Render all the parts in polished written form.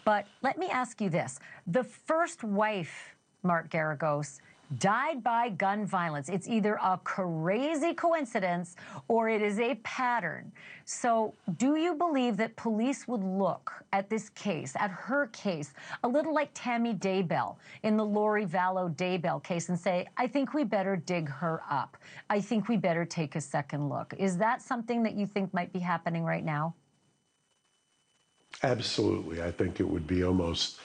But let me ask you this. The first wife, Mark Geragos, died by gun violence. It's either a crazy coincidence or it is a pattern. So do you believe that police would look at this case, at her case, a little like Tammy Daybell in the Lori Vallow Daybell case and say, I think we better dig her up. I think we better take a second look. Is that something that you think might be happening right now? Absolutely. I think it would be almost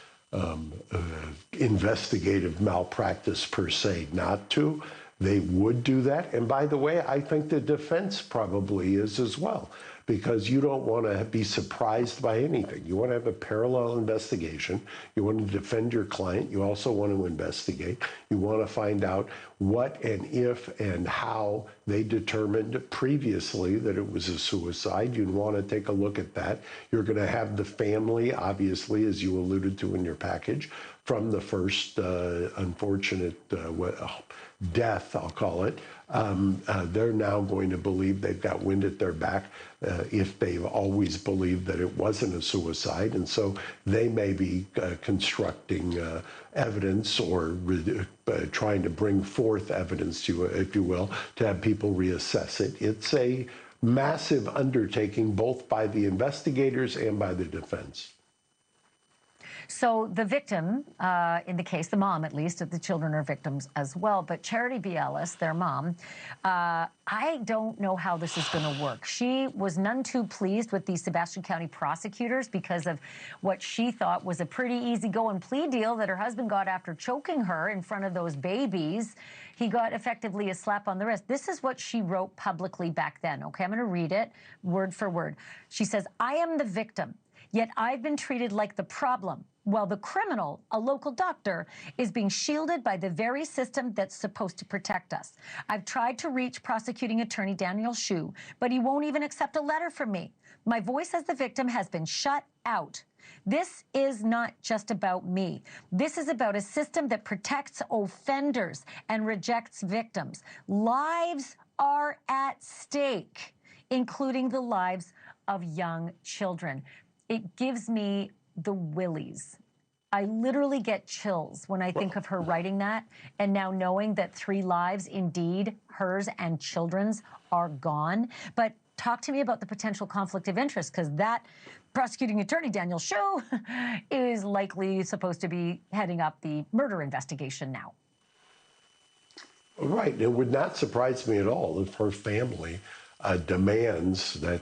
investigative malpractice per se not to. They would do that. And by the way, I think the defense probably is as well, because you don't want to be surprised by anything. You want to have a parallel investigation. You want to defend your client. You also want to investigate. You want to find out what and if and how they determined previously that it was a suicide. You'd want to take a look at that. You're going to have the family, obviously, as you alluded to in your package, from the first unfortunate death, I'll call it. They're now going to believe they've got wind at their back if they've always believed that it wasn't a suicide. And so they may be constructing evidence or trying to bring forth evidence, if you will, to have people reassess it. It's a massive undertaking, both by the investigators and by the defense. So the victim, in the case, the mom at least, the children are victims as well, but Charity Beallis, their mom, I don't know how this is going to work. She was none too pleased with the Sebastian County prosecutors because of what she thought was a pretty easygoing plea deal that her husband got after choking her in front of those babies. He got effectively a slap on the wrist. This is what she wrote publicly back then. Okay, I'm going to read it word for word. She says, I am the victim, yet I've been treated like the problem, while the criminal, a local doctor, is being shielded by the very system that's supposed to protect us. I've tried to reach prosecuting attorney Daniel Shue, but he won't even accept a letter from me. My voice as the victim has been shut out. This is not just about me. This is about a system that protects offenders and rejects victims. Lives are at stake, including the lives of young children. It gives me the willies. I literally get chills when I think of her writing that, and now knowing that 3 lives, indeed, hers and children's, are gone. But talk to me about the potential conflict of interest, because that prosecuting attorney, Daniel Shue, is likely supposed to be heading up the murder investigation now. Right. It would not surprise me at all if her family demands that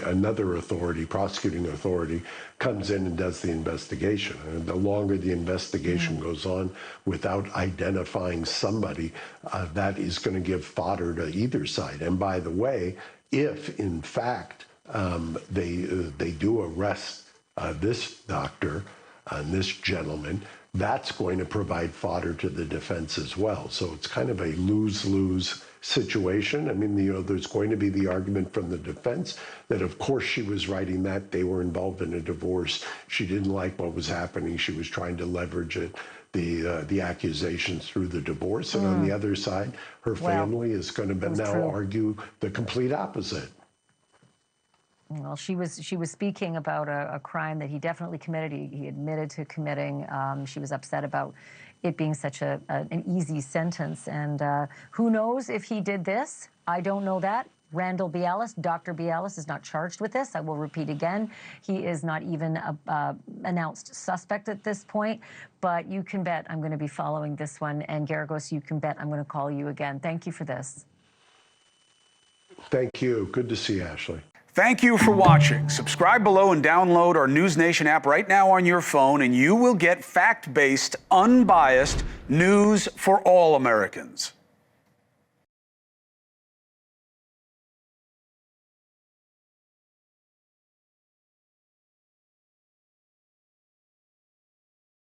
another authority, prosecuting authority, comes in and does the investigation. And the longer the investigation goes on without identifying somebody, that is going to give fodder to either side. And by the way, if in fact they do arrest this doctor and this gentleman, that's going to provide fodder to the defense as well. So it's kind of a lose-lose situation. I mean, there's going to be the argument from the defense that, of course, she was writing that. They were involved in a divorce. She didn't like what was happening. She was trying to leverage it, the accusations through the divorce. And on the other side, her family is going to now argue the complete opposite. Well, she was speaking about a crime that he definitely committed. He admitted to committing. She was upset about it being such an easy sentence. And who knows if he did this? I don't know that. Randall Beallis, Dr. Beallis, is not charged with this. I will repeat again. He is not even a announced suspect at this point. But you can bet I'm going to be following this one. And Geragos, you can bet I'm going to call you again. Thank you for this. Thank you. Good to see you, Ashleigh. Thank you for watching. Subscribe below and download our NewsNation app right now on your phone, and you will get fact-based, unbiased news for all Americans.